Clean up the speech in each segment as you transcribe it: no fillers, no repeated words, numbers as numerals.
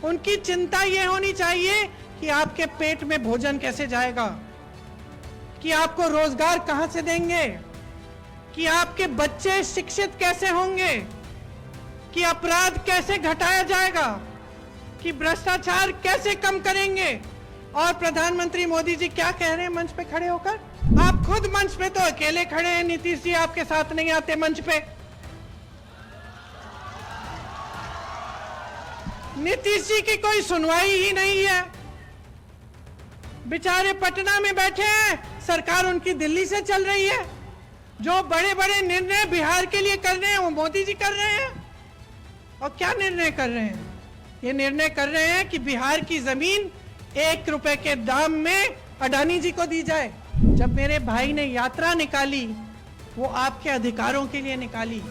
उनकी चिंता ये होनी चाहिए कि आपके पेट में भोजन कैसे जाएगा, कि आपको रोजगार कहां से देंगे, कि आपके बच्चे शिक्षित कैसे होंगे, कि अपराध कैसे घटाया जाएगा, कि भ्रष्टाचार कैसे कम करेंगे। और प्रधानमंत्री मोदी जी क्या कह रहे हैं मंच पे खड़े होकर? आप खुद मंच पे तो अकेले खड़े हैं, नीतीश जी आपके साथ नहीं आते मंच पे। नीतीश जी की कोई सुनवाई ही नहीं है, बेचारे पटना में बैठे हैं, सरकार उनकी दिल्ली से चल रही है। जो बड़े बड़े निर्णय बिहार के लिए कर रहे हैं वो मोदी जी कर रहे हैं। और क्या निर्णय कर रहे हैं? ये निर्णय कर रहे हैं कि बिहार की जमीन 1 रुपए के दाम में अडानी जी को दी जाए। जब मेरे भाई ने यात्रा निकाली वो आपके अधिकारों के लिए निकाली।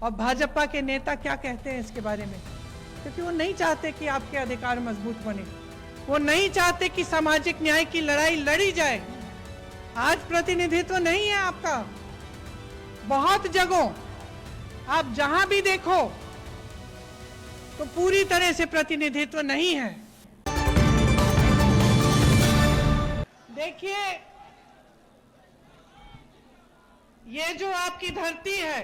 और भाजपा के नेता क्या कहते हैं इसके बारे में? क्योंकि वो नहीं चाहते कि आपके अधिकार मजबूत बने, वो नहीं चाहते कि सामाजिक न्याय की लड़ाई लड़ी जाए। आज प्रतिनिधित्व नहीं है आपका, बहुत जगहों आप जहां भी देखो तो पूरी तरह से प्रतिनिधित्व नहीं है। देखिए, ये जो आपकी धरती है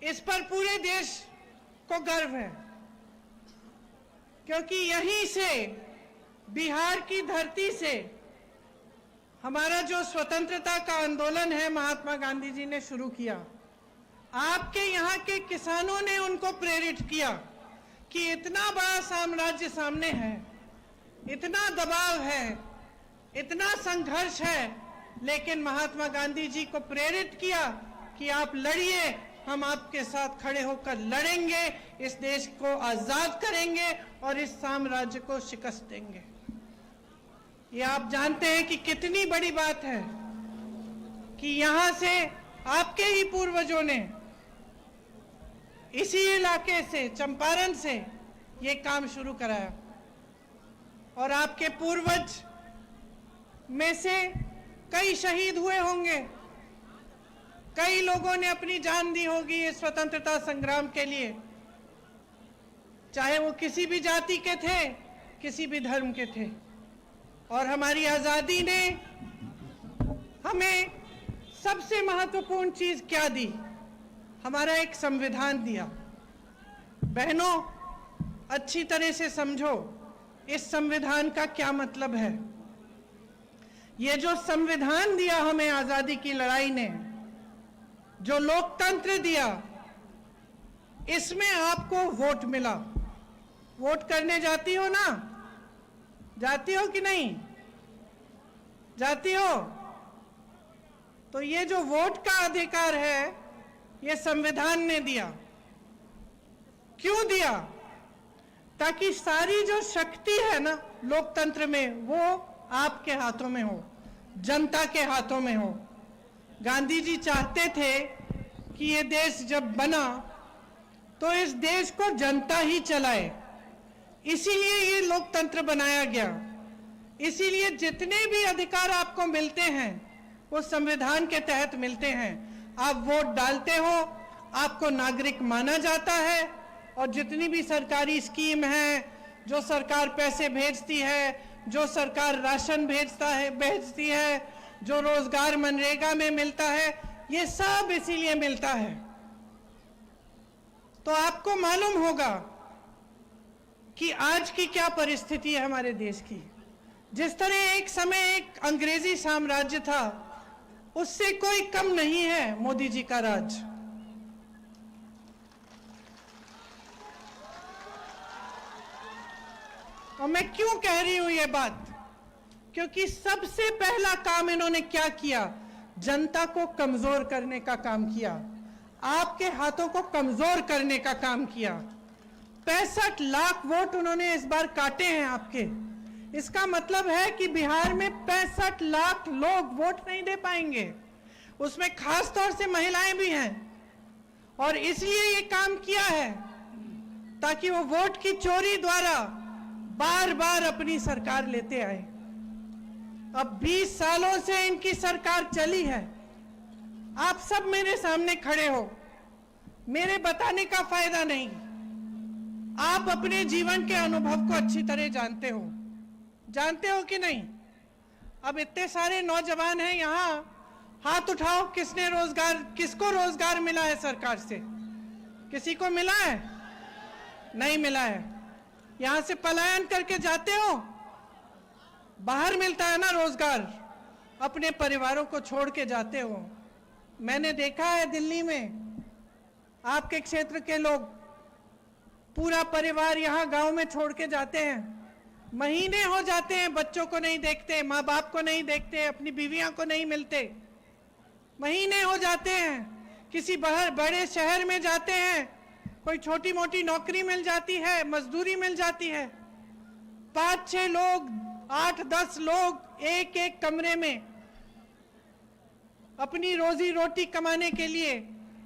इस पर पूरे देश को गर्व है, क्योंकि यहीं से, बिहार की धरती से हमारा जो स्वतंत्रता का आंदोलन है महात्मा गांधी जी ने शुरू किया। आपके यहाँ के किसानों ने उनको प्रेरित किया कि इतना बड़ा साम्राज्य सामने है, इतना दबाव है, इतना संघर्ष है, लेकिन महात्मा गांधी जी को प्रेरित किया कि आप लड़िए, हम आपके साथ खड़े होकर लड़ेंगे, इस देश को आजाद करेंगे और इस साम्राज्य को शिकस्त देंगे। ये आप जानते हैं कि कितनी बड़ी बात है कि यहां से आपके ही पूर्वजों ने इसी इलाके से, चंपारण से, ये काम शुरू कराया। और आपके पूर्वज में से कई शहीद हुए होंगे, कई लोगों ने अपनी जान दी होगी इस स्वतंत्रता संग्राम के लिए, चाहे वो किसी भी जाति के थे, किसी भी धर्म के थे। और हमारी आजादी ने हमें सबसे महत्वपूर्ण चीज क्या दी? हमारा एक संविधान दिया। बहनों, अच्छी तरह से समझो इस संविधान का क्या मतलब है। ये जो संविधान दिया हमें आजादी की लड़ाई ने, जो लोकतंत्र दिया, इसमें आपको वोट मिला। वोट करने जाती हो ना? जाती हो कि नहीं? जाती हो? तो ये जो वोट का अधिकार है ये संविधान ने दिया। क्यों दिया? ताकि सारी जो शक्ति है ना लोकतंत्र में वो आपके हाथों में हो, जनता के हाथों में हो। गांधी जी चाहते थे कि ये देश जब बना तो इस देश को जनता ही चलाए, इसीलिए ये लोकतंत्र बनाया गया। इसीलिए जितने भी अधिकार आपको मिलते हैं वो संविधान के तहत मिलते हैं। आप वोट डालते हो, आपको नागरिक माना जाता है, और जितनी भी सरकारी स्कीम है, जो सरकार पैसे भेजती है, जो सरकार राशन भेजती है, जो रोजगार मनरेगा में मिलता है, ये सब इसीलिए मिलता है। तो आपको मालूम होगा कि आज की क्या परिस्थिति है हमारे देश की। जिस तरह एक समय एक अंग्रेजी साम्राज्य था, उससे कोई कम नहीं है मोदी जी का राज। और मैं क्यों कह रही हूं ये बात? क्योंकि सबसे पहला काम इन्होंने क्या किया? जनता को कमजोर करने का काम किया, आपके हाथों को कमजोर करने का काम किया। 65 लाख वोट उन्होंने इस बार काटे हैं आपके। इसका मतलब है कि बिहार में 65 लाख लोग वोट नहीं दे पाएंगे, उसमें खास तौर से महिलाएं भी हैं। और इसलिए ये काम किया है ताकि वो वोट की चोरी द्वारा बार बार अपनी सरकार लेते आए। अब 20 सालों से इनकी सरकार चली है। आप सब मेरे सामने खड़े हो, मेरे बताने का फायदा नहीं, आप अपने जीवन के अनुभव को अच्छी तरह जानते हो कि नहीं? अब इतने सारे नौजवान हैं यहाँ, हाथ उठाओ, किसको रोजगार मिला है सरकार से? किसी को मिला है? नहीं मिला है। यहाँ से पलायन करके जाते हो, बाहर मिलता है ना रोजगार, अपने परिवारों को छोड़ के जाते हो। मैंने देखा है दिल्ली में आपके क्षेत्र के लोग पूरा परिवार यहाँ गांव में छोड़ के जाते हैं, महीने हो जाते हैं, बच्चों को नहीं देखते, माँ बाप को नहीं देखते, अपनी बीवियां को नहीं मिलते, महीने हो जाते हैं। किसी बड़े शहर में जाते हैं, कोई छोटी मोटी नौकरी मिल जाती है, मजदूरी मिल जाती है, 5-6 लोग, 8-10 लोग एक एक कमरे में अपनी रोजी रोटी कमाने के लिए,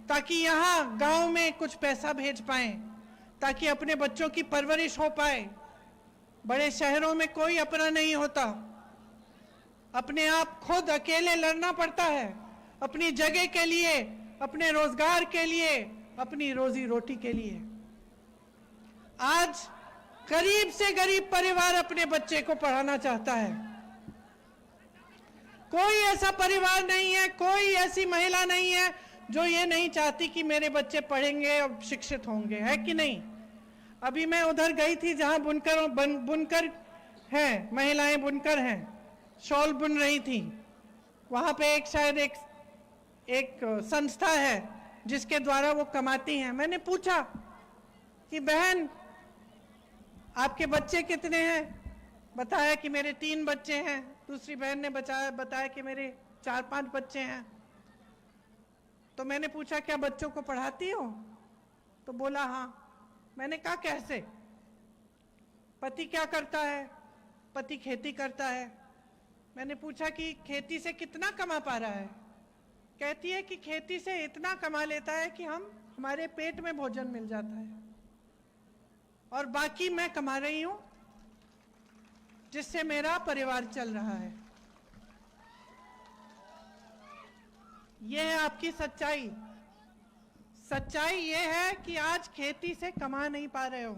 ताकि यहाँ गांव में कुछ पैसा भेज पाएं, ताकि अपने बच्चों की परवरिश हो पाए। बड़े शहरों में कोई अपना नहीं होता, अपने आप खुद अकेले लड़ना पड़ता है, अपनी जगह के लिए, अपने रोजगार के लिए, अपनी रोजी रोटी के लिए। आज गरीब से गरीब परिवार अपने बच्चे को पढ़ाना चाहता है। कोई ऐसा परिवार नहीं है, कोई ऐसी महिला नहीं है जो ये नहीं चाहती कि मेरे बच्चे पढ़ेंगे और शिक्षित होंगे, है कि नहीं? अभी मैं उधर गई थी जहां बुनकर हैं, महिलाएं बुनकर हैं, शॉल बुन रही थी। वहां पे शायद एक संस्था है जिसके द्वारा वो कमाती हैं। मैंने पूछा कि बहन आपके बच्चे कितने हैं? बताया कि मेरे 3 बच्चे हैं। दूसरी बहन ने बताया कि मेरे 4-5 बच्चे हैं। तो मैंने पूछा क्या बच्चों को पढ़ाती हो? तो बोला हाँ। मैंने कहा कैसे? पति क्या करता है? पति खेती करता है। मैंने पूछा कि खेती से कितना कमा पा रहा है? कहती है कि खेती से इतना कमा लेता है कि हमारे पेट में भोजन मिल जाता है, और बाकी मैं कमा रही हूं जिससे मेरा परिवार चल रहा है। यह है आपकी सच्चाई। सच्चाई यह है कि आज खेती से कमा नहीं पा रहे हो।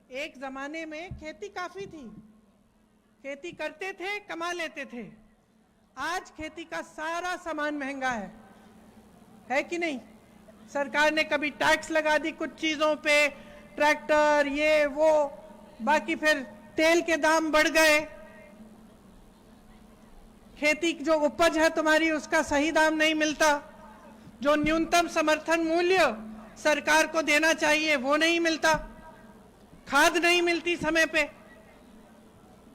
एक जमाने में खेती काफी थी, खेती करते थे, कमा लेते थे। आज खेती का सारा सामान महंगा है कि नहीं? सरकार ने कभी टैक्स लगा दी कुछ चीजों पे, ट्रैक्टर, ये वो, बाकी फिर तेल के दाम बढ़ गए। खेती जो उपज है तुम्हारी उसका सही दाम नहीं मिलता, जो न्यूनतम समर्थन मूल्य सरकार को देना चाहिए वो नहीं मिलता, खाद नहीं मिलती समय पे,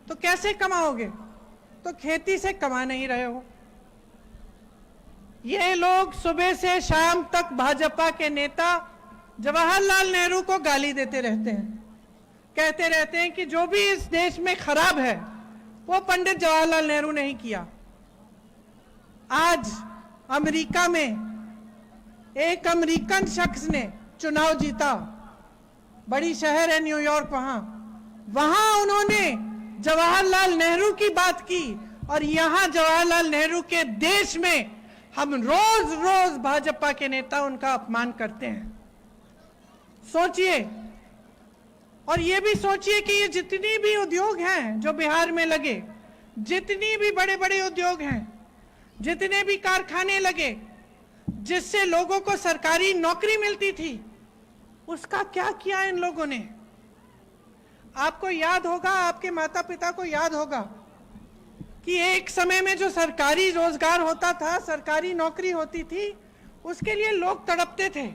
तो कैसे कमाओगे? तो खेती से कमा नहीं रहे हो। ये लोग सुबह से शाम तक भाजपा के नेता जवाहरलाल नेहरू को गाली देते रहते हैं, कहते रहते हैं कि जो भी इस देश में खराब है वो पंडित जवाहरलाल नेहरू नहीं किया। आज अमेरिका में एक अमेरिकन शख्स ने चुनाव जीता, बड़ी शहर है न्यूयॉर्क, वहां उन्होंने जवाहरलाल नेहरू की बात की, और यहां जवाहरलाल नेहरू के देश में हम रोज रोज भाजपा के नेता उनका अपमान करते हैं। सोचिए, और ये भी सोचिए कि ये जितनी भी उद्योग हैं जो बिहार में लगे, जितनी भी बड़े बड़े उद्योग हैं, जितने भी कारखाने लगे जिससे लोगों को सरकारी नौकरी मिलती थी, उसका क्या किया इन लोगों ने? आपको याद होगा, आपके माता पिता को याद होगा कि एक समय में जो सरकारी रोजगार होता था, सरकारी नौकरी होती थी, उसके लिए लोग तड़पते थे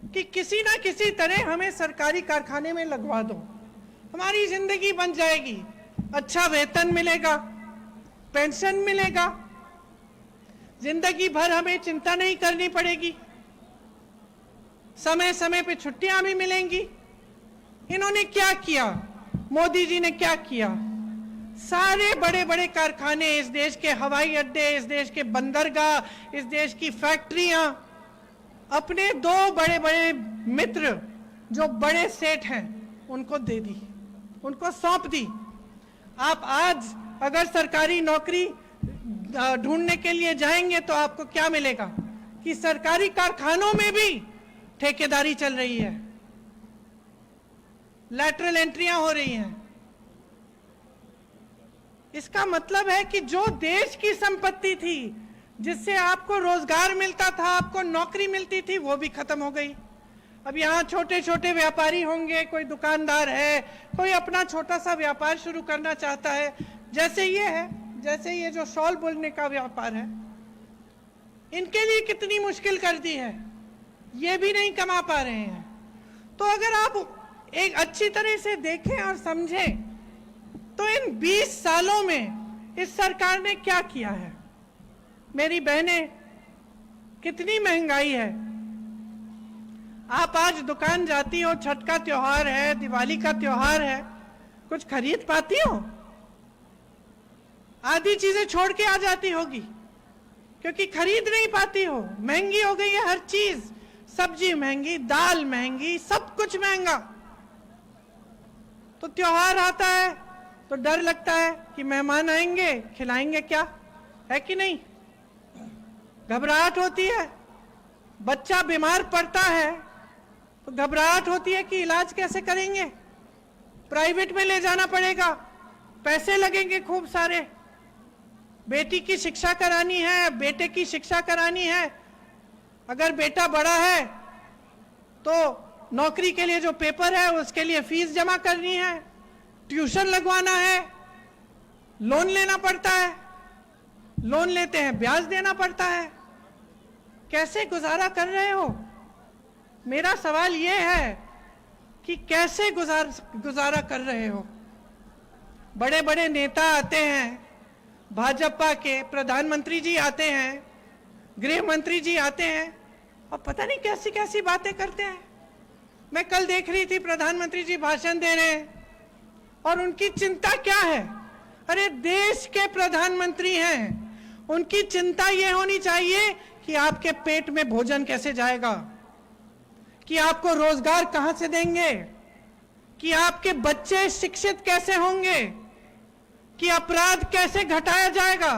कि किसी ना किसी तरह हमें सरकारी कारखाने में लगवा दो, हमारी जिंदगी बन जाएगी, अच्छा वेतन मिलेगा, पेंशन मिलेगा, जिंदगी भर हमें चिंता नहीं करनी पड़ेगी, समय समय पे छुट्टियां भी मिलेंगी। इन्होंने क्या किया? मोदी जी ने क्या किया? सारे बड़े बड़े कारखाने, इस देश के हवाई अड्डे, इस देश के बंदरगाह, इस देश की फैक्ट्रियां अपने 2 बड़े बड़े मित्र जो बड़े सेठ हैं उनको दे दी, उनको सौंप दी। आप आज अगर सरकारी नौकरी ढूंढने के लिए जाएंगे तो आपको क्या मिलेगा कि सरकारी कारखानों में भी ठेकेदारी चल रही है। लैटरल एंट्रियां हो रही हैं। इसका मतलब है कि जो देश की संपत्ति थी, जिससे आपको रोजगार मिलता था, आपको नौकरी मिलती थी, वो भी खत्म हो गई। अब यहाँ छोटे छोटे व्यापारी होंगे, कोई दुकानदार है, कोई अपना छोटा सा व्यापार शुरू करना चाहता है, जैसे ये है, जैसे ये जो शॉल बुनने का व्यापार है, इनके लिए कितनी मुश्किल कर दी है, ये भी नहीं कमा पा रहे हैं। तो अगर आप एक अच्छी तरह से देखें और समझें तो इन 20 सालों में इस सरकार ने क्या किया है। मेरी बहनें, कितनी महंगाई है। आप आज दुकान जाती हो, छठ का त्योहार है, दिवाली का त्योहार है, कुछ खरीद पाती हो? आधी चीजें छोड़ के आ जाती होगी, क्योंकि खरीद नहीं पाती हो। महंगी हो गई है हर चीज, सब्जी महंगी, दाल महंगी, सब कुछ महंगा। तो त्योहार आता है तो डर लगता है कि मेहमान आएंगे, खिलाएंगे क्या, है कि नहीं? घबराहट होती है। बच्चा बीमार पड़ता है तो घबराहट होती है कि इलाज कैसे करेंगे, प्राइवेट में ले जाना पड़ेगा, पैसे लगेंगे खूब सारे। बेटी की शिक्षा करानी है, बेटे की शिक्षा करानी है। अगर बेटा बड़ा है तो नौकरी के लिए जो पेपर है उसके लिए फीस जमा करनी है, ट्यूशन लगवाना है, लोन लेना पड़ता है, लोन लेते हैं ब्याज देना पड़ता है। कैसे गुजारा कर रहे हो? मेरा सवाल ये है कि कैसे गुजारा कर रहे हो? बड़े बड़े नेता आते हैं, भाजपा के प्रधानमंत्री जी आते हैं, गृह मंत्री जी आते हैं, और पता नहीं कैसी कैसी बातें करते हैं। मैं कल देख रही थी, प्रधानमंत्री जी भाषण दे रहे हैं और उनकी चिंता क्या है? अरे देश के प्रधानमंत्री हैं, उनकी चिंता ये होनी चाहिए कि आपके पेट में भोजन कैसे जाएगा, कि आपको रोजगार कहां से देंगे, कि आपके बच्चे शिक्षित कैसे होंगे, कि अपराध कैसे घटाया जाएगा,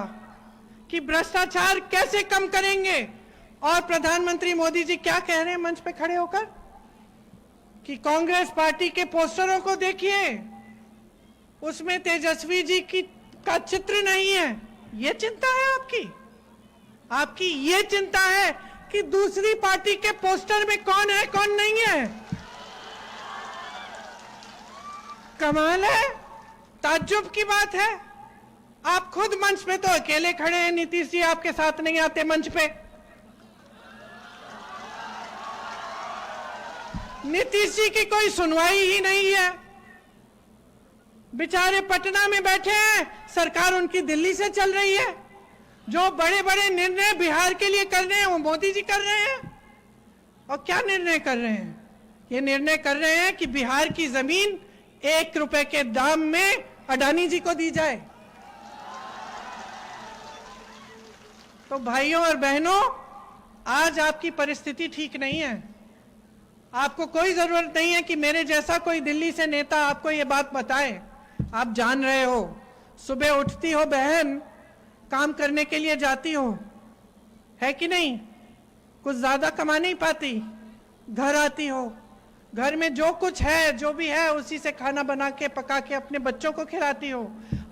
कि भ्रष्टाचार कैसे कम करेंगे। और प्रधानमंत्री मोदी जी क्या कह रहे हैं मंच पे खड़े होकर कि कांग्रेस पार्टी के पोस्टरों को देखिए, उसमें तेजस्वी जी का चित्र नहीं है। ये चिंता है आपकी? आपकी ये चिंता है कि दूसरी पार्टी के पोस्टर में कौन है कौन नहीं है? कमाल है, ताज्जुब की बात है। आप खुद मंच पे तो अकेले खड़े हैं, नीतीश जी आपके साथ नहीं आते मंच पे। नीतीश जी की कोई सुनवाई ही नहीं है, बेचारे पटना में बैठे हैं, सरकार उनकी दिल्ली से चल रही है। जो बड़े बड़े निर्णय बिहार के लिए कर रहे हैं वो मोदी जी कर रहे हैं। और क्या निर्णय कर रहे हैं? ये निर्णय कर रहे हैं कि बिहार की जमीन 1 रुपए के दाम में अडानी जी को दी जाए। तो भाइयों और बहनों, आज आपकी परिस्थिति ठीक नहीं है। आपको कोई जरूरत नहीं है कि मेरे जैसा कोई दिल्ली से नेता आपको ये बात बताए। आप जान रहे हो, सुबह उठती हो बहन, काम करने के लिए जाती हो, है कि नहीं? कुछ ज्यादा कमा नहीं पाती, घर आती हो, घर में जो कुछ है, जो भी है, उसी से खाना बना के पका के अपने बच्चों को खिलाती हो,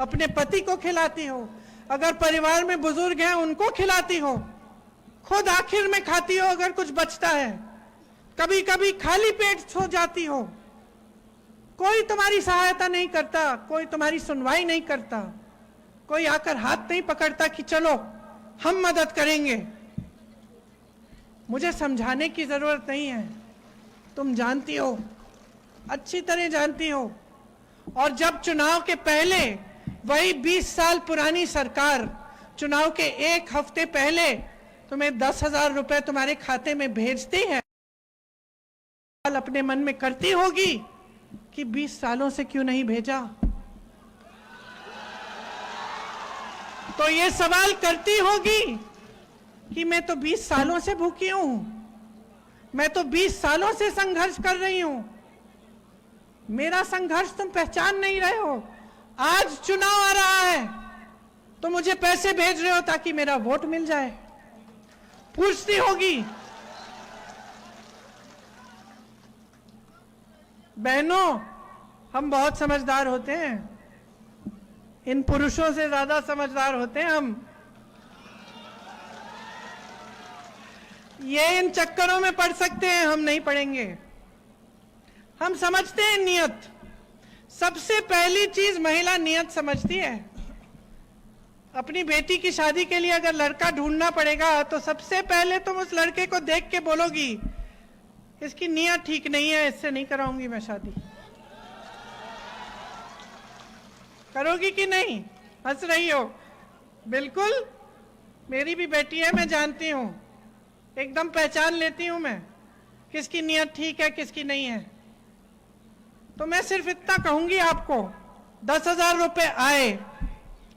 अपने पति को खिलाती हो, अगर परिवार में बुजुर्ग हैं उनको खिलाती हो, खुद आखिर में खाती हो अगर कुछ बचता है, कभी कभी खाली पेट सो जाती हो। कोई तुम्हारी सहायता नहीं करता, कोई तुम्हारी सुनवाई नहीं करता, कोई आकर हाथ नहीं पकड़ता कि चलो हम मदद करेंगे। मुझे समझाने की जरूरत नहीं है, तुम जानती हो, अच्छी तरह जानती हो। और जब चुनाव के पहले वही 20 साल पुरानी सरकार चुनाव के 1 हफ्ते पहले तुम्हें 10,000 रुपए तुम्हारे खाते में भेजती है, अपने मन में करती होगी कि 20 सालों से क्यों नहीं भेजा। तो ये सवाल करती होगी कि मैं तो 20 सालों से भूखी हूं, मैं तो 20 सालों से संघर्ष कर रही हूं, मेरा संघर्ष तुम पहचान नहीं रहे हो। आज चुनाव आ रहा है तो मुझे पैसे भेज रहे हो ताकि मेरा वोट मिल जाए। पूछती होगी। बहनों, हम बहुत समझदार होते हैं, इन पुरुषों से ज्यादा समझदार होते हैं हम। ये इन चक्करों में पड़ सकते हैं, हम नहीं पड़ेंगे। हम समझते हैं नियत। सबसे पहली चीज महिला नियत समझती है। अपनी बेटी की शादी के लिए अगर लड़का ढूंढना पड़ेगा तो सबसे पहले तुम उस लड़के को देख के बोलोगी इसकी नियत ठीक नहीं है, इससे नहीं कराऊंगी मैं शादी। करोगी कि नहीं? हंस रही हो। बिल्कुल, मेरी भी बेटी है, मैं जानती हूं, एकदम पहचान लेती हूं मैं किसकी नियत ठीक है किसकी नहीं है। तो मैं सिर्फ इतना कहूंगी आपको, 10,000 रुपए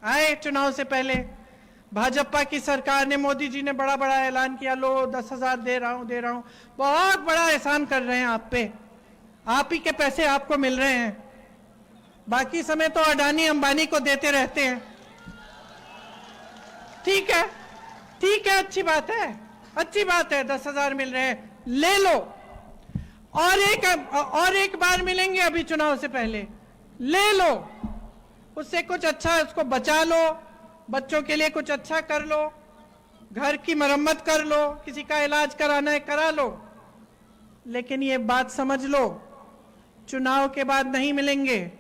आए चुनाव से पहले। भाजपा की सरकार ने, मोदी जी ने बड़ा बड़ा ऐलान किया, लो 10,000 दे रहा हूं। बहुत बड़ा एहसान कर रहे हैं आप पे, आप ही के पैसे आपको मिल रहे हैं। बाकी समय तो अडानी अंबानी को देते रहते हैं। ठीक है, अच्छी बात है, 10,000 मिल रहे हैं, ले लो। और एक बार मिलेंगे अभी चुनाव से पहले, ले लो। उससे कुछ अच्छा उसको बचा लो, बच्चों के लिए कुछ अच्छा कर लो, घर की मरम्मत कर लो, किसी का इलाज कराना है करा लो। लेकिन ये बात समझ लो, चुनाव के बाद नहीं मिलेंगे।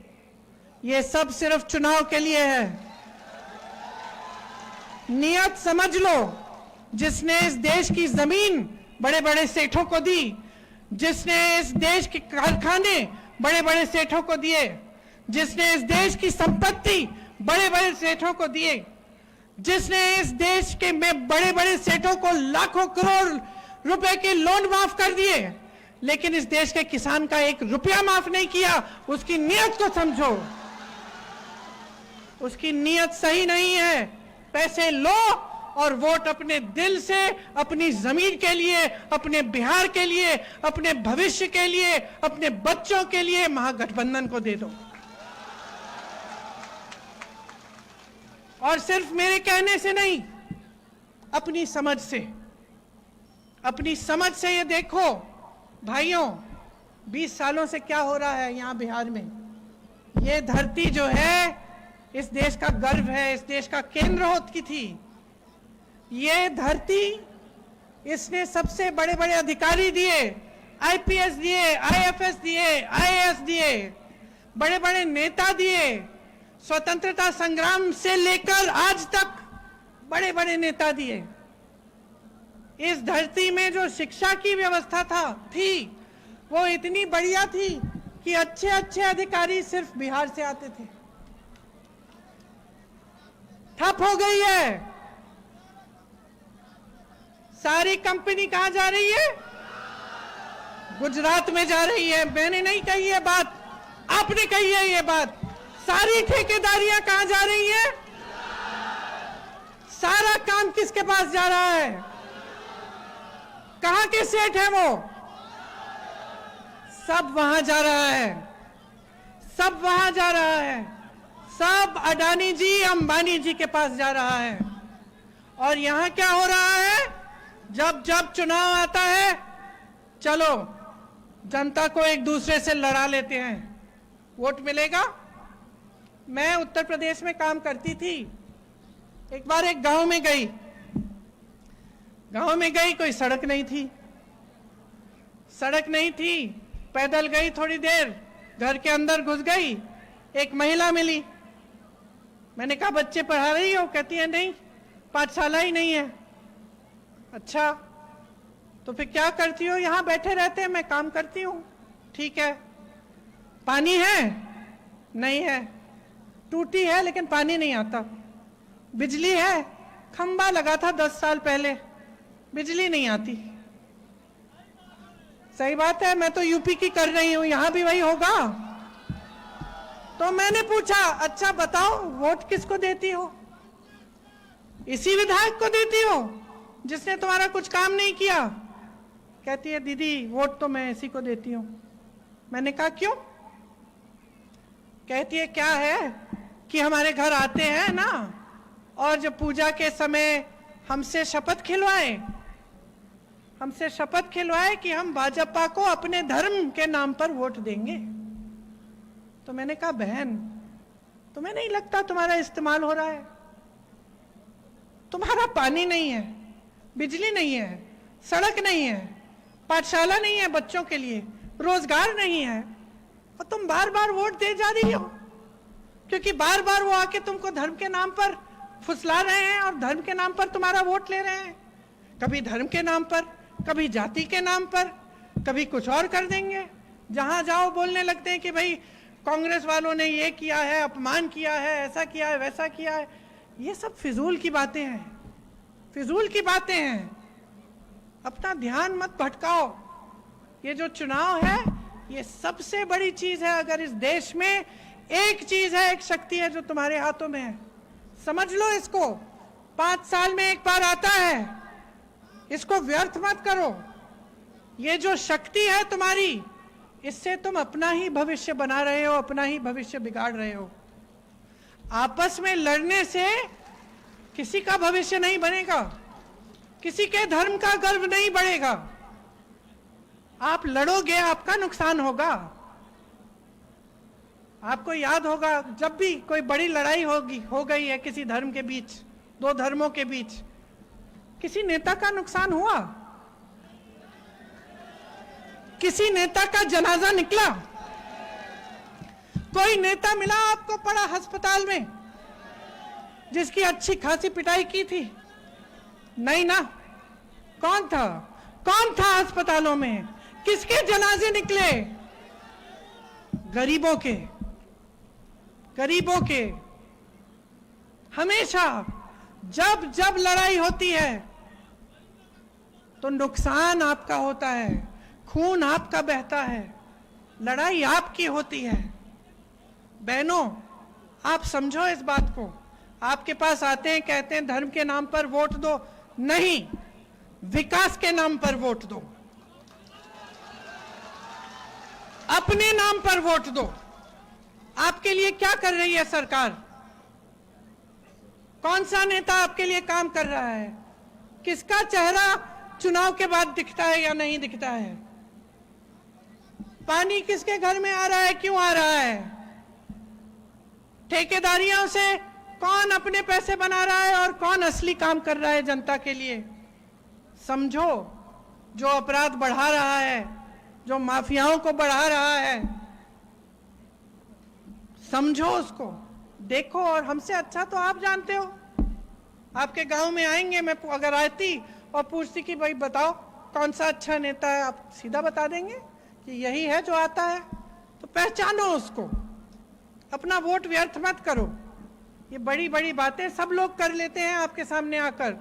ये सब सिर्फ चुनाव के लिए है। नियत समझ लो। जिसने इस देश की जमीन बड़े बड़े सेठों को दी, जिसने इस देश के कारखाने बड़े बड़े सेठों को दिए, जिसने इस देश की संपत्ति बड़े बड़े सेठों को दिए, जिसने इस देश के में बड़े बड़े सेठों को लाखों करोड़ रुपए के लोन माफ कर दिए, लेकिन इस देश के किसान का 1 रुपया माफ नहीं किया, उसकी नियत को समझो। उसकी नियत सही नहीं है। पैसे लो और वोट अपने दिल से, अपनी जमीन के लिए, अपने बिहार के लिए, अपने भविष्य के लिए, अपने बच्चों के लिए महागठबंधन को दे दो। और सिर्फ मेरे कहने से नहीं, अपनी समझ से ये देखो भाइयों, 20 सालों से क्या हो रहा है यहाँ बिहार में। ये धरती जो है इस देश का गर्व है, इस देश का केंद्र होती थी। ये धरती, इसने सबसे बड़े बड़े अधिकारी दिए, आईपीएस दिए, आईएफएस दिए, आईएएस दिए, बड़े बड़े नेता दिए। स्वतंत्रता संग्राम से लेकर आज तक बड़े बड़े नेता दिए। इस धरती में जो शिक्षा की व्यवस्था थी वो इतनी बढ़िया थी कि अच्छे अच्छे अधिकारी सिर्फ बिहार से आते थे। ठप हो गई है। सारी कंपनी कहां जा रही है? गुजरात में जा रही है। मैंने नहीं कही है बात, आपने कही है ये बात। सारी ठेकेदारियां कहां जा रही है? सारा काम किसके पास जा रहा है? कहां के सेठ है वो? सब वहां जा रहा है, सब वहां जा रहा है, सब अडानी जी, अंबानी जी के पास जा रहा है। और यहां क्या हो रहा है? जब जब चुनाव आता है, चलो जनता को एक दूसरे से लड़ा लेते हैं, वोट मिलेगा। मैं उत्तर प्रदेश में काम करती थी। एक बार एक गांव में गई, कोई सड़क नहीं थी, पैदल गई, थोड़ी देर घर के अंदर घुस गई, एक महिला मिली। मैंने कहा बच्चे पढ़ा रही हो? कहती है नहीं, पाठशाला ही नहीं है। अच्छा, तो फिर क्या करती हो? यहाँ बैठे रहते हैं, मैं काम करती हूँ। ठीक है। पानी है? नहीं है। टूटी है लेकिन पानी नहीं आता। बिजली है? खंबा लगा था 10 साल पहले, बिजली नहीं आती। सही बात है, मैं तो यूपी की कर रही हूं, यहां भी वही होगा। तो मैंने पूछा, अच्छा बताओ वोट किसको देती हो? इसी विधायक को देती हो जिसने तुम्हारा कुछ काम नहीं किया? कहती है दीदी वोट तो मैं इसी को देती हूं। मैंने कहा क्यों? कहती है क्या है कि हमारे घर आते हैं ना, और जब पूजा के समय हमसे शपथ खिलवाए कि हम भाजपा को अपने धर्म के नाम पर वोट देंगे। तो मैंने कहा बहन, तुम्हें नहीं लगता तुम्हारा इस्तेमाल हो रहा है? तुम्हारा पानी नहीं है, बिजली नहीं है, सड़क नहीं है, पाठशाला नहीं है बच्चों के लिए, रोजगार नहीं है, और तुम बार बार वोट दे जा रही हो, क्योंकि बार बार वो आके तुमको धर्म के नाम पर फुसला रहे हैं और धर्म के नाम पर तुम्हारा वोट ले रहे हैं। कभी धर्म के नाम पर, कभी जाति के नाम पर, कभी कुछ और कर देंगे। जहां जाओ बोलने लगते हैं कि भाई कांग्रेस वालों ने ये किया है, अपमान किया है, ऐसा किया है, वैसा किया है। ये सब फिजूल की बातें हैं, फिजूल की बातें हैं। अपना ध्यान मत भटकाओ। ये जो चुनाव है, ये सबसे बड़ी चीज है। अगर इस देश में एक चीज है, एक शक्ति है जो तुम्हारे हाथों में है, समझ लो इसको। 5 साल में एक बार आता है, इसको व्यर्थ मत करो। ये जो शक्ति है तुम्हारी, इससे तुम अपना ही भविष्य बना रहे हो, अपना ही भविष्य बिगाड़ रहे हो। आपस में लड़ने से किसी का भविष्य नहीं बनेगा, किसी के धर्म का गर्व नहीं बढ़ेगा। आप लड़ोगे, आपका नुकसान होगा। आपको याद होगा, जब भी कोई बड़ी लड़ाई हो गई है किसी धर्म के बीच, 2 धर्मों के बीच, किसी नेता का नुकसान हुआ? किसी नेता का जनाजा निकला? कोई नेता मिला आपको पड़ा अस्पताल में जिसकी अच्छी खासी पिटाई की थी? नहीं ना। कौन था? कौन था अस्पतालों में? किसके जनाजे निकले? गरीबों के, गरीबों के। हमेशा जब जब लड़ाई होती है तो नुकसान आपका होता है, खून आपका बहता है, लड़ाई आपकी होती है। बहनों, आप समझो इस बात को। आपके पास आते हैं, कहते हैं धर्म के नाम पर वोट दो। नहीं, विकास के नाम पर वोट दो, अपने नाम पर वोट दो। आपके लिए क्या कर रही है सरकार? कौन सा नेता आपके लिए काम कर रहा है? किसका चेहरा चुनाव के बाद दिखता है या नहीं दिखता है? पानी किसके घर में आ रहा है, क्यों आ रहा है? ठेकेदारियों से कौन अपने पैसे बना रहा है और कौन असली काम कर रहा है जनता के लिए? समझो, जो अपराध बढ़ा रहा है, जो माफियाओं को बढ़ा रहा है, समझो उसको, देखो। और हमसे अच्छा तो आप जानते हो। आपके गांव में आएंगे, मैं अगर आती और पूछती कि भाई बताओ कौन सा अच्छा नेता है, आप सीधा बता देंगे कि यही है जो आता है। तो पहचानो उसको, अपना वोट व्यर्थ मत करो। ये बड़ी बड़ी बातें सब लोग कर लेते हैं आपके सामने आकर,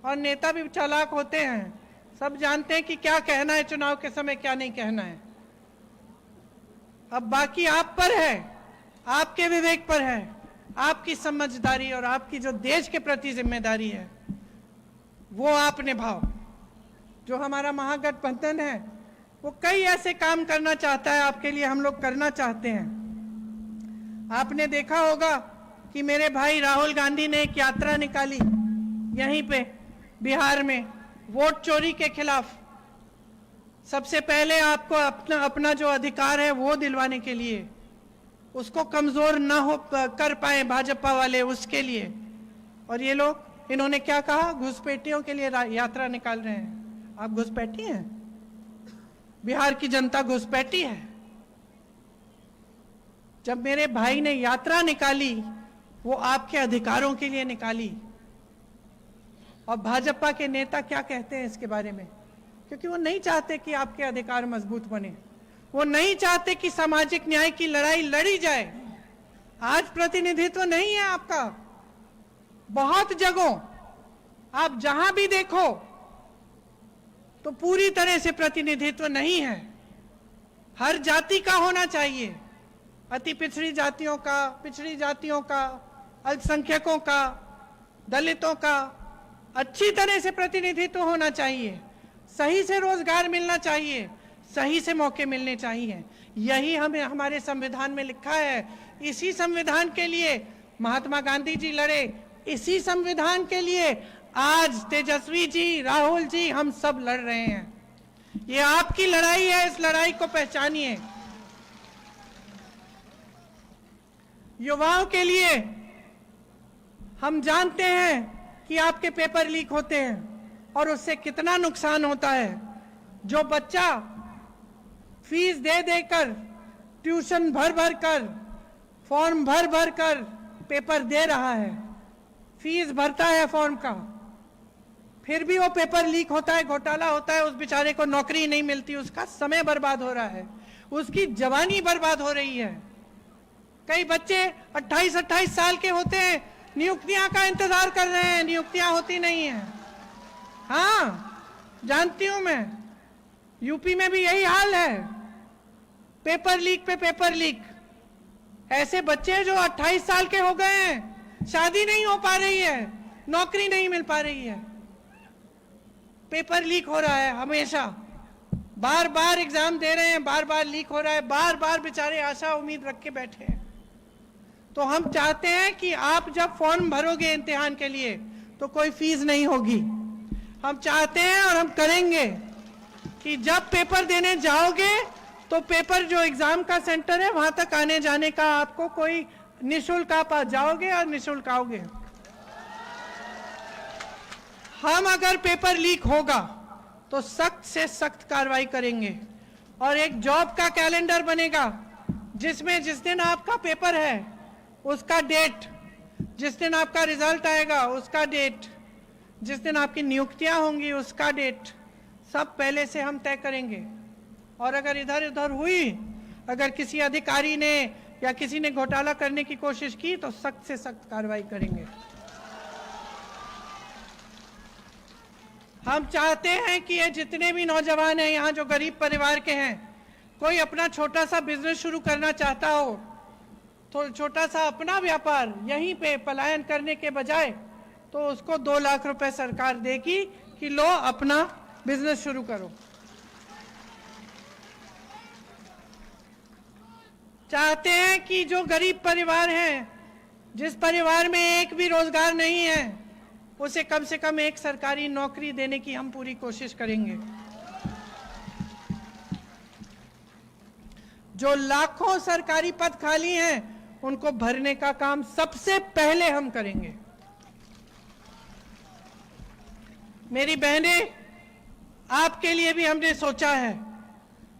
और नेता भी चालाक होते हैं, सब जानते हैं कि क्या कहना है चुनाव के समय, क्या नहीं कहना है। अब बाकी आप पर है, आपके विवेक पर है, आपकी समझदारी और आपकी जो देश के प्रति जिम्मेदारी है वो आप निभाओ। जो हमारा महागठबंधन है वो कई ऐसे काम करना चाहता है आपके लिए, हम लोग करना चाहते हैं। आपने देखा होगा कि मेरे भाई राहुल गांधी ने एक यात्रा निकाली यहीं पे बिहार में, वोट चोरी के खिलाफ। सबसे पहले आपको अपना जो अधिकार है वो दिलवाने के लिए, उसको कमजोर ना हो कर पाए भाजपा वाले, उसके लिए। और ये लोग, इन्होंने क्या कहा? घुसपैठियों के लिए यात्रा निकाल रहे हैं। आप घुसपैठी हैं? बिहार की जनता घुसपैठी है। जब मेरे भाई ने यात्रा निकाली, वो आपके अधिकारों के लिए निकाली। और भाजपा के नेता क्या कहते हैं इसके बारे में? क्योंकि वो नहीं चाहते कि आपके अधिकार मजबूत बने, वो नहीं चाहते कि सामाजिक न्याय की लड़ाई लड़ी जाए। आज प्रतिनिधित्व नहीं है आपका। बहुत जगहों आप जहां भी देखो तो पूरी तरह से प्रतिनिधित्व नहीं है। हर जाति का होना चाहिए, अति पिछड़ी जातियों का, पिछड़ी जातियों का, अल्पसंख्यकों का, दलितों का अच्छी तरह से प्रतिनिधित्व होना चाहिए। सही से रोजगार मिलना चाहिए, सही से मौके मिलने चाहिए। यही हमें हमारे संविधान में लिखा है। इसी संविधान के लिए महात्मा गांधी जी लड़े, इसी संविधान के लिए आज तेजस्वी जी, राहुल जी, हम सब लड़ रहे हैं। ये आपकी लड़ाई है, इस लड़ाई को पहचानिए। युवाओं के लिए हम जानते हैं कि आपके पेपर लीक होते हैं और उससे कितना नुकसान होता है। जो बच्चा फीस दे देकर, ट्यूशन भर भर कर, फॉर्म भर भर कर पेपर दे रहा है, फीस भरता है फॉर्म का, फिर भी वो पेपर लीक होता है, घोटाला होता है, उस बेचारे को नौकरी नहीं मिलती, उसका समय बर्बाद हो रहा है, उसकी जवानी बर्बाद हो रही है। कई बच्चे 28-28 साल के होते हैं, नियुक्तियां का इंतजार कर रहे हैं, नियुक्तियां होती नहीं है। हाँ, जानती हूं मैं, यूपी में भी यही हाल है, पेपर लीक पे पेपर लीक। ऐसे बच्चे जो 28 साल के हो गए हैं, शादी नहीं हो पा रही है, नौकरी नहीं मिल पा रही है, पेपर लीक हो रहा है हमेशा, बार बार एग्जाम दे रहे हैं, बार बार लीक हो रहा है, बार बार बेचारे आशा उम्मीद रख के बैठे हैं। तो हम चाहते हैं कि आप जब फॉर्म भरोगे इम्तिहान के लिए तो कोई फीस नहीं होगी। हम चाहते हैं और हम करेंगे कि जब पेपर देने जाओगे तो पेपर जो एग्जाम का सेंटर है वहां तक आने जाने का आपको कोई निःशुल्क, आप जाओगे और निःशुल्क आओगे। हम अगर पेपर लीक होगा तो सख्त से सख्त कार्रवाई करेंगे और एक जॉब का कैलेंडर बनेगा जिसमें जिस दिन आपका पेपर है उसका डेट, जिस दिन आपका रिजल्ट आएगा उसका डेट, जिस दिन आपकी नियुक्तियां होंगी उसका डेट, सब पहले से हम तय करेंगे। और अगर इधर उधर हुई, अगर किसी अधिकारी ने या किसी ने घोटाला करने की कोशिश की तो सख्त से सख्त कार्रवाई करेंगे। हम चाहते हैं कि ये जितने भी नौजवान हैं यहाँ जो गरीब परिवार के हैं, कोई अपना छोटा सा बिजनेस शुरू करना चाहता हो तो छोटा सा अपना व्यापार यहीं पे पलायन करने के बजाय तो उसको 2 लाख रुपए सरकार देगी कि लो अपना बिजनेस शुरू करो। चाहते हैं कि जो गरीब परिवार हैं, जिस परिवार में एक भी रोजगार नहीं है, उसे कम से कम एक सरकारी नौकरी देने की हम पूरी कोशिश करेंगे। जो लाखों सरकारी पद खाली हैं उनको भरने का काम सबसे पहले हम करेंगे। मेरी बहनें, आपके लिए भी हमने सोचा है।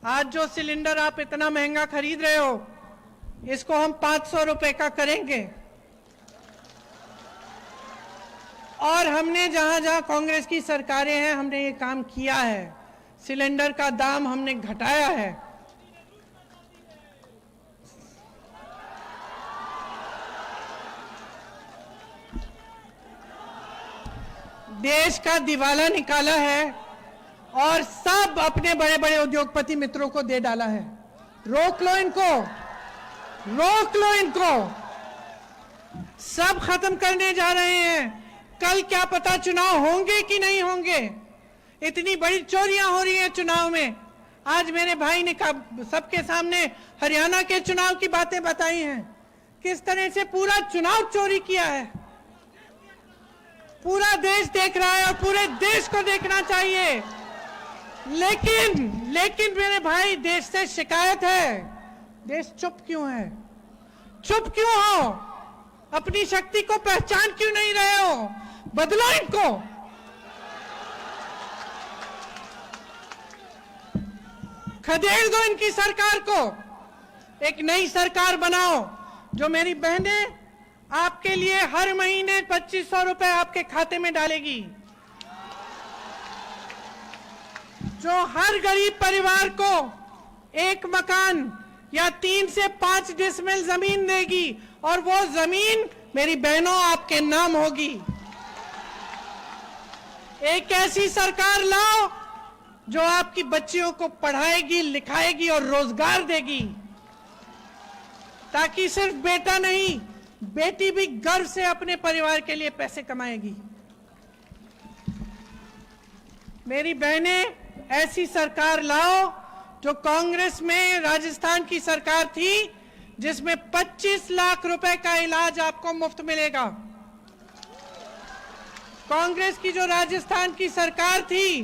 आज जो सिलेंडर आप इतना महंगा खरीद रहे हो, इसको हम 500 रुपए का करेंगे। और हमने जहां जहां कांग्रेस की सरकारें हैं, हमने ये काम किया है। सिलेंडर का दाम हमने घटाया है। देश का दिवाला निकाला है और सब अपने बड़े बड़े उद्योगपति मित्रों को दे डाला है। रोक लो इनको, रोक लो इनको, सब खत्म करने जा रहे हैं। कल क्या पता चुनाव होंगे कि नहीं होंगे। इतनी बड़ी चोरियां हो रही हैं चुनाव में। आज मेरे भाई ने सबके सामने हरियाणा के चुनाव की बातें बताई हैं, किस तरह से पूरा चुनाव चोरी किया है। पूरा देश देख रहा है और पूरे देश को देखना चाहिए। लेकिन मेरे भाई, देश से शिकायत है, देश चुप क्यों है? चुप क्यों हो? अपनी शक्ति को पहचान क्यों नहीं रहे हो? बदलो इनको। खदेड़ दो इनकी सरकार को, एक नई सरकार बनाओ जो मेरी बहनें आपके लिए हर महीने 2500 रुपए आपके खाते में डालेगी, जो हर गरीब परिवार को एक मकान या 3 से 5 डिसमिल जमीन देगी और वो जमीन मेरी बहनों आपके नाम होगी। एक ऐसी सरकार लाओ जो आपकी बच्चियों को पढ़ाएगी, लिखाएगी और रोजगार देगी, ताकि सिर्फ बेटा नहीं, बेटी भी गर्व से अपने परिवार के लिए पैसे कमाएगी। मेरी बहनें, ऐसी सरकार लाओ जो कांग्रेस में राजस्थान की सरकार थी, जिसमें 25 लाख रुपए का इलाज आपको मुफ्त मिलेगा। कांग्रेस की जो राजस्थान की सरकार थी,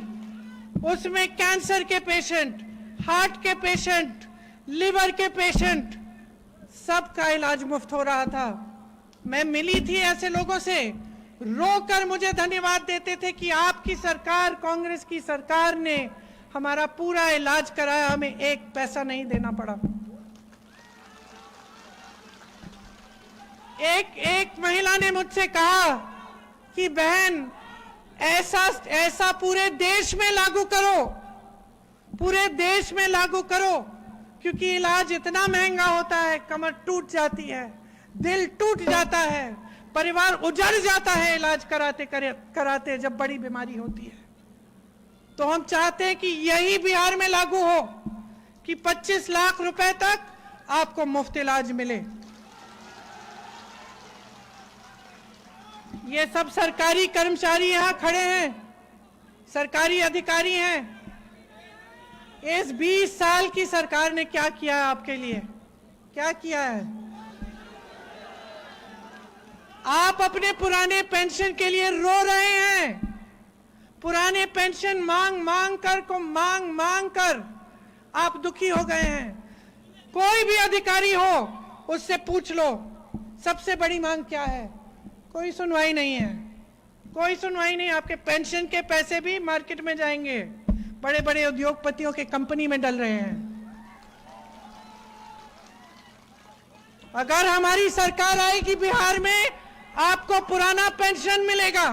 उसमें कैंसर के पेशेंट, हार्ट के पेशेंट, लिवर के पेशेंट सबका इलाज मुफ्त हो रहा था। मैं मिली थी ऐसे लोगों से, रोकर मुझे धन्यवाद देते थे कि आपकी सरकार, कांग्रेस की सरकार ने हमारा पूरा इलाज कराया, हमें एक पैसा नहीं देना पड़ा। एक महिला ने मुझसे कहा कि बहन ऐसा पूरे देश में लागू करो, पूरे देश में लागू करो, क्योंकि इलाज इतना महंगा होता है, कमर टूट जाती है, दिल टूट जाता है, परिवार उजड़ जाता है इलाज कराते जब बड़ी बीमारी होती है। तो हम चाहते हैं कि यही बिहार में लागू हो कि 25 लाख रुपए तक आपको मुफ्त इलाज मिले। ये सब सरकारी कर्मचारी यहां खड़े हैं, सरकारी अधिकारी हैं। इस 20 साल की सरकार ने क्या किया है आपके लिए? क्या किया है? आप अपने पुराने पेंशन के लिए रो रहे हैं। पुराने पेंशन मांग कर आप दुखी हो गए हैं। कोई भी अधिकारी हो, उससे पूछ लो सबसे बड़ी मांग क्या है। कोई सुनवाई नहीं है, कोई सुनवाई नहीं। आपके पेंशन के पैसे भी मार्केट में जाएंगे, बड़े बड़े उद्योगपतियों के कंपनी में डल रहे हैं। अगर हमारी सरकार आएगी बिहार में, आपको पुराना पेंशन मिलेगा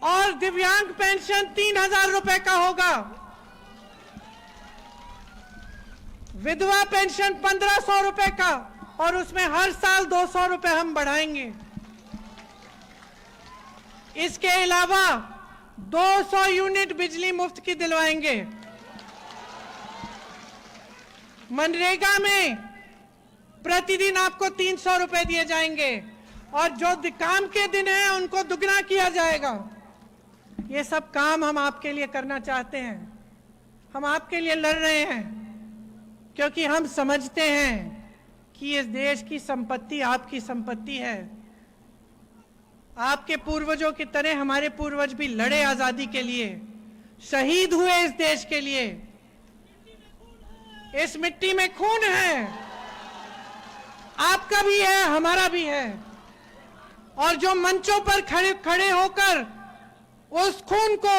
और दिव्यांग पेंशन 3000 रुपए का होगा। विधवा पेंशन 1500 रुपए का, और उसमें हर साल 200 रुपए हम बढ़ाएंगे। इसके अलावा 200 यूनिट बिजली मुफ्त की दिलवाएंगे। मनरेगा में प्रतिदिन आपको 300 रुपए दिए जाएंगे, और जो काम के दिन है उनको दुगना किया जाएगा। ये सब काम हम आपके लिए करना चाहते हैं। हम आपके लिए लड़ रहे हैं क्योंकि हम समझते हैं कि इस देश की संपत्ति आपकी संपत्ति है। आपके पूर्वजों की तरह हमारे पूर्वज भी लड़े आजादी के लिए, शहीद हुए इस देश के लिए। इस मिट्टी में खून है, आपका भी है, हमारा भी है। और जो मंचों पर खड़े होकर उस खून को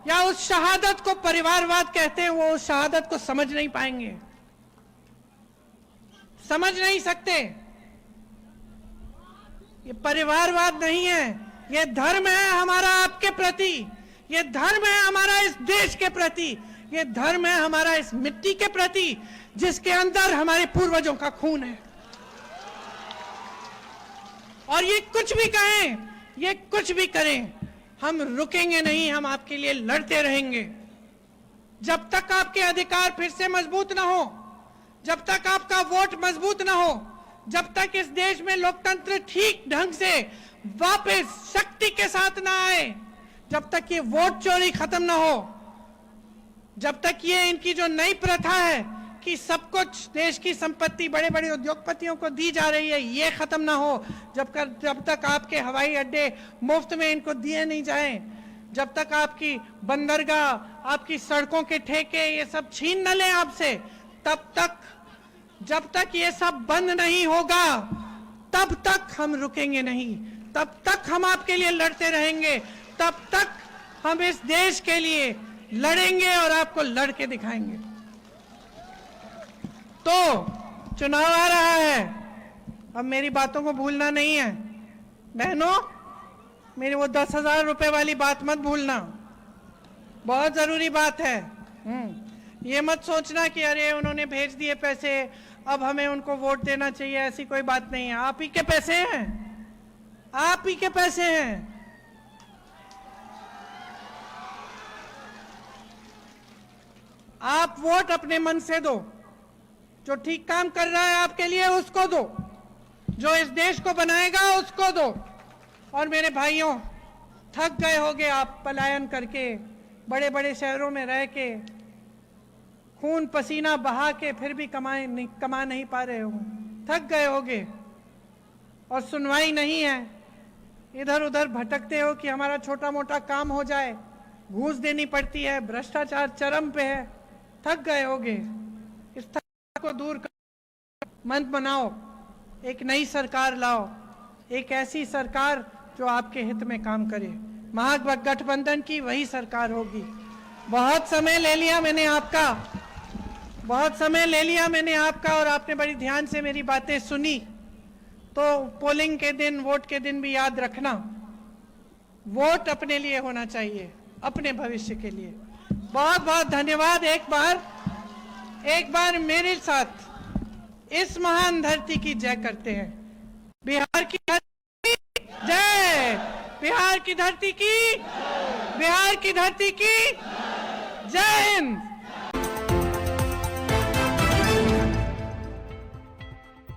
या उस शहादत को परिवारवाद कहते हैं, वो उस शहादत को समझ नहीं पाएंगे, समझ नहीं सकते। ये परिवारवाद नहीं है, ये धर्म है हमारा आपके प्रति, ये धर्म है हमारा इस देश के प्रति, ये धर्म है हमारा इस मिट्टी के प्रति जिसके अंदर हमारे पूर्वजों का खून है। और ये कुछ भी कहें, ये कुछ भी करें, हम रुकेंगे नहीं, हम आपके लिए लड़ते रहेंगे। जब तक आपके अधिकार फिर से मजबूत ना हो, जब तक आपका वोट मजबूत ना हो, जब तक इस देश में लोकतंत्र ठीक ढंग से वापस शक्ति के साथ ना आए, जब तक ये वोट चोरी खत्म ना हो, जब तक ये इनकी जो नई प्रथा है कि सब कुछ देश की संपत्ति बड़े बड़े उद्योगपतियों को दी जा रही है, ये खत्म ना हो, जब तक आपके हवाई अड्डे मुफ्त में इनको दिए नहीं जाएं, जब तक आपकी बंदरगाह, आपकी सड़कों के ठेके ये सब छीन न लें आपसे, तब तक, जब तक ये सब बंद नहीं होगा, तब तक हम रुकेंगे नहीं, तब तक हम आपके लिए लड़ते रहेंगे, तब तक हम इस देश के लिए लड़ेंगे और आपको लड़के दिखाएंगे। तो चुनाव आ रहा है, अब मेरी बातों को भूलना नहीं है बहनों, मेरी वो 10,000 रुपए वाली बात मत भूलना, बहुत जरूरी बात है। ये मत सोचना कि अरे उन्होंने भेज दिए पैसे, अब हमें उनको वोट देना चाहिए, ऐसी कोई बात नहीं है। आप ही के पैसे हैं, आप ही के पैसे हैं। आप वोट अपने मन से दो, जो ठीक काम कर रहा है आपके लिए उसको दो, जो इस देश को बनाएगा उसको दो। और मेरे भाइयों, थक गए होगे आप पलायन करके, बड़े बड़े शहरों में रह के, खून पसीना बहा के फिर भी कमा नहीं पा रहे हो, थक गए होगे और सुनवाई नहीं है, इधर उधर भटकते हो कि हमारा छोटा मोटा काम हो जाए, घूस देनी पड़ती है, भ्रष्टाचार चरम पे है। थक गए होगे, इस थक को दूर कर मन बनाओ, एक नई सरकार लाओ, एक ऐसी सरकार जो आपके हित में काम करे। महागठबंधन की वही सरकार होगी। बहुत समय ले लिया मैंने आपका और आपने बड़ी ध्यान से मेरी बातें सुनी। तो पोलिंग के दिन, वोट के दिन भी याद रखना, वोट अपने लिए होना चाहिए, अपने भविष्य के लिए। बहुत बहुत धन्यवाद। एक बार मेरे साथ इस महान धरती की जय करते हैं। बिहार की धरती की जय, बिहार की धरती की जय हिंद।